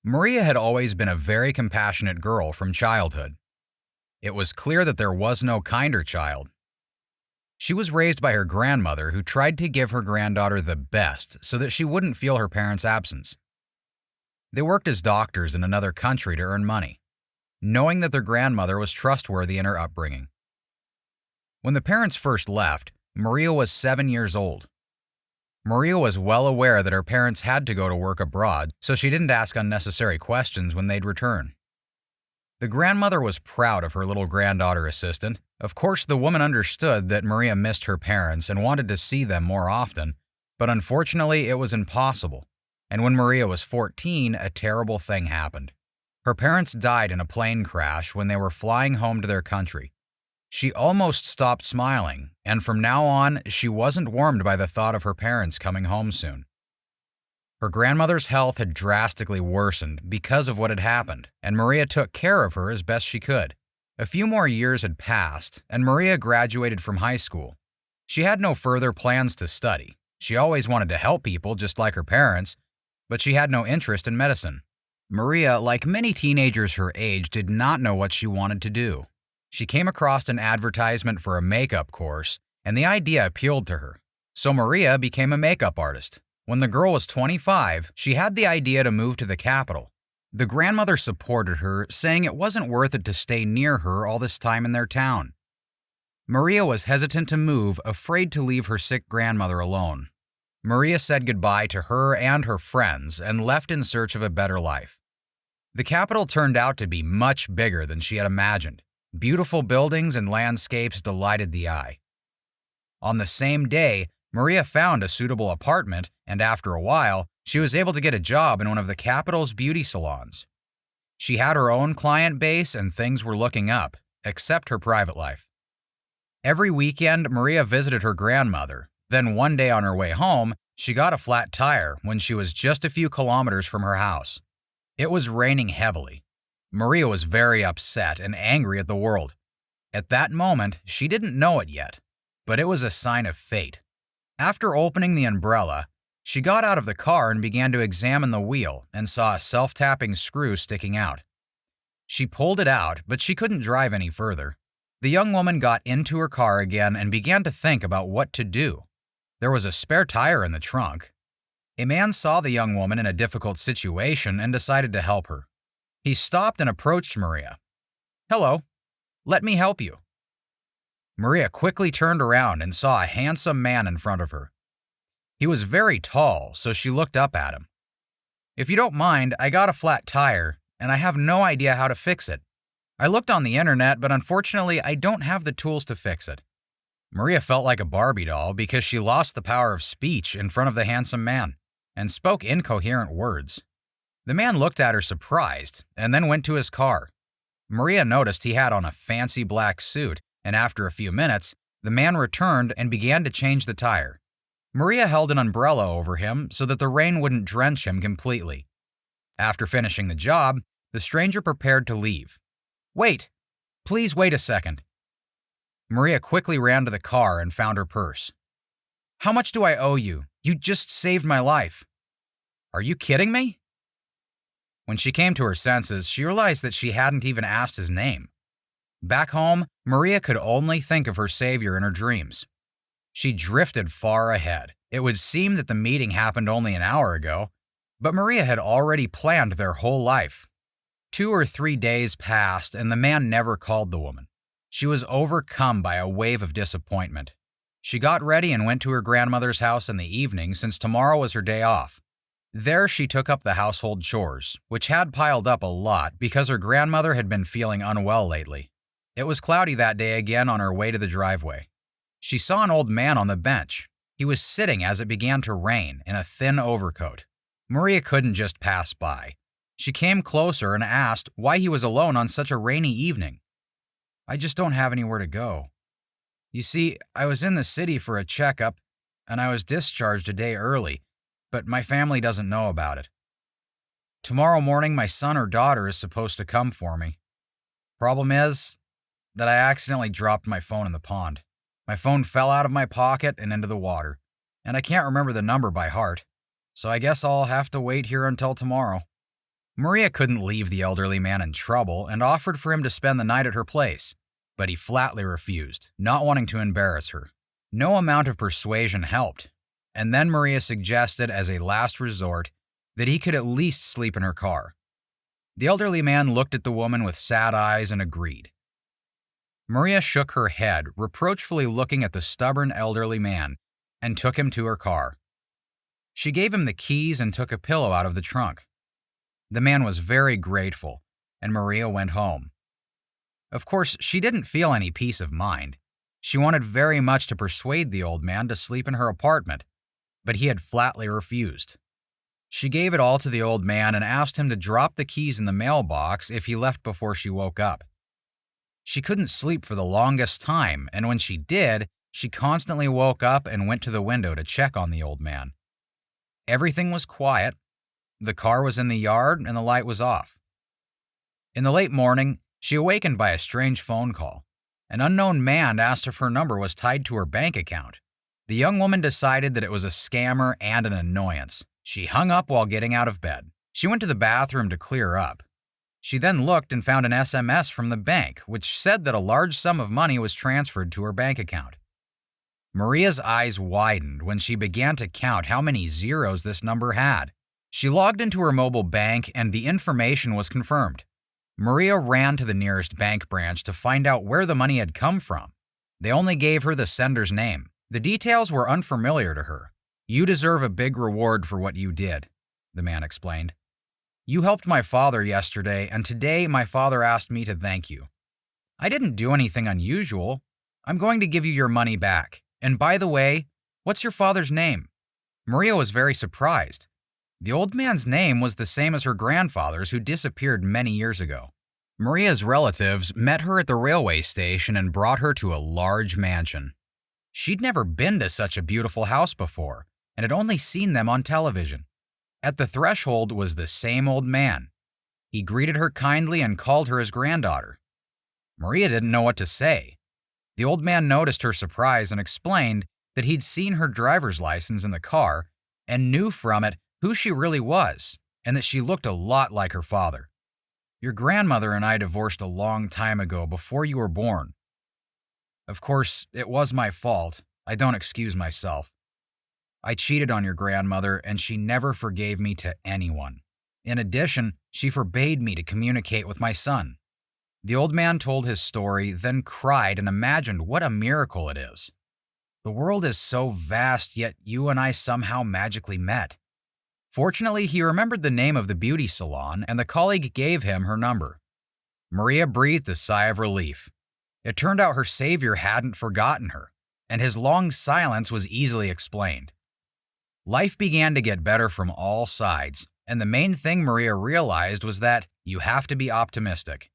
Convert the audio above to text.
Maria had always been a very compassionate girl from childhood. It was clear that there was no kinder child. She was raised by her grandmother, who tried to give her granddaughter the best so that she wouldn't feel her parents' absence. They worked as doctors in another country to earn money, knowing that their grandmother was trustworthy in her upbringing. When the parents first left, Maria was 7 years old. Maria was well aware that her parents had to go to work abroad, so she didn't ask unnecessary questions when they'd return. The grandmother was proud of her little granddaughter assistant. Of course, the woman understood that Maria missed her parents and wanted to see them more often, but unfortunately it was impossible. And when Maria was 14, a terrible thing happened. Her parents died in a plane crash when they were flying home to their country. She almost stopped smiling, and from now on, she wasn't warmed by the thought of her parents coming home soon. Her grandmother's health had drastically worsened because of what had happened, and Maria took care of her as best she could. A few more years had passed, and Maria graduated from high school. She had no further plans to study. She always wanted to help people just like her parents, but she had no interest in medicine. Maria, like many teenagers her age, did not know what she wanted to do. She came across an advertisement for a makeup course, and the idea appealed to her. So Maria became a makeup artist. When the girl was 25, she had the idea to move to the capital. The grandmother supported her, saying it wasn't worth it to stay near her all this time in their town. Maria was hesitant to move, afraid to leave her sick grandmother alone. Maria said goodbye to her and her friends and left in search of a better life. The capital turned out to be much bigger than she had imagined. Beautiful buildings and landscapes delighted the eye. On the same day, Maria found a suitable apartment, and after a while, she was able to get a job in one of the capital's beauty salons. She had her own client base and things were looking up, except her private life. Every weekend, Maria visited her grandmother. Then one day on her way home, she got a flat tire when she was just a few kilometers from her house. It was raining heavily. Maria was very upset and angry at the world. At that moment, she didn't know it yet, but it was a sign of fate. After opening the umbrella, she got out of the car and began to examine the wheel and saw a self-tapping screw sticking out. She pulled it out, but she couldn't drive any further. The young woman got into her car again and began to think about what to do. There was a spare tire in the trunk. A man saw the young woman in a difficult situation and decided to help her. He stopped and approached Maria. "Hello, let me help you." Maria quickly turned around and saw a handsome man in front of her. He was very tall, so she looked up at him. "If you don't mind, I got a flat tire, and I have no idea how to fix it. I looked on the internet, but unfortunately, I don't have the tools to fix it." Maria felt like a Barbie doll because she lost the power of speech in front of the handsome man and spoke incoherent words. The man looked at her surprised and then went to his car. Maria noticed he had on a fancy black suit, and after a few minutes, the man returned and began to change the tire. Maria held an umbrella over him so that the rain wouldn't drench him completely. After finishing the job, the stranger prepared to leave. "Wait! Please wait a second." Maria quickly ran to the car and found her purse. "How much do I owe you? You just saved my life." "Are you kidding me?" When she came to her senses, she realized that she hadn't even asked his name. Back home, Maria could only think of her savior in her dreams. She drifted far ahead. It would seem that the meeting happened only an hour ago, but Maria had already planned their whole life. 2 or 3 days passed, and the man never called the woman. She was overcome by a wave of disappointment. She got ready and went to her grandmother's house in the evening since tomorrow was her day off. There she took up the household chores, which had piled up a lot because her grandmother had been feeling unwell lately. It was cloudy that day again on her way to the driveway. She saw an old man on the bench. He was sitting as it began to rain in a thin overcoat. Maria couldn't just pass by. She came closer and asked why he was alone on such a rainy evening. "I just don't have anywhere to go. You see, I was in the city for a checkup, and I was discharged a day early, but my family doesn't know about it. Tomorrow morning, my son or daughter is supposed to come for me. Problem is that I accidentally dropped my phone in the pond. My phone fell out of my pocket and into the water, and I can't remember the number by heart, so I guess I'll have to wait here until tomorrow." Maria couldn't leave the elderly man in trouble and offered for him to spend the night at her place, but he flatly refused, not wanting to embarrass her. No amount of persuasion helped, and then Maria suggested as a last resort that he could at least sleep in her car. The elderly man looked at the woman with sad eyes and agreed. Maria shook her head, reproachfully looking at the stubborn elderly man, and took him to her car. She gave him the keys and took a pillow out of the trunk. The man was very grateful, and Maria went home. Of course, she didn't feel any peace of mind. She wanted very much to persuade the old man to sleep in her apartment, but he had flatly refused. She gave it all to the old man and asked him to drop the keys in the mailbox if he left before she woke up. She couldn't sleep for the longest time, and when she did, she constantly woke up and went to the window to check on the old man. Everything was quiet. The car was in the yard and the light was off. In the late morning, she awakened by a strange phone call. An unknown man asked if her number was tied to her bank account. The young woman decided that it was a scammer and an annoyance. She hung up while getting out of bed. She went to the bathroom to clear up. She then looked and found an SMS from the bank, which said that a large sum of money was transferred to her bank account. Maria's eyes widened when she began to count how many zeros this number had. She logged into her mobile bank and the information was confirmed. Maria ran to the nearest bank branch to find out where the money had come from. They only gave her the sender's name. The details were unfamiliar to her. "You deserve a big reward for what you did," the man explained. "You helped my father yesterday, and today my father asked me to thank you. I didn't do anything unusual. I'm going to give you your money back. And by the way, what's your father's name?" Maria was very surprised. The old man's name was the same as her grandfather's, who disappeared many years ago. Maria's relatives met her at the railway station and brought her to a large mansion. She'd never been to such a beautiful house before, and had only seen them on television. At the threshold was the same old man. He greeted her kindly and called her his granddaughter. Maria didn't know what to say. The old man noticed her surprise and explained that he'd seen her driver's license in the car and knew from it who she really was, and that she looked a lot like her father. "Your grandmother and I divorced a long time ago, before you were born. Of course, it was my fault. I don't excuse myself. I cheated on your grandmother, and she never forgave me to anyone. In addition, she forbade me to communicate with my son." The old man told his story, then cried and imagined what a miracle it is. "The world is so vast, yet you and I somehow magically met." Fortunately, he remembered the name of the beauty salon, and the colleague gave him her number. Maria breathed a sigh of relief. It turned out her savior hadn't forgotten her, and his long silence was easily explained. Life began to get better from all sides, and the main thing Maria realized was that you have to be optimistic.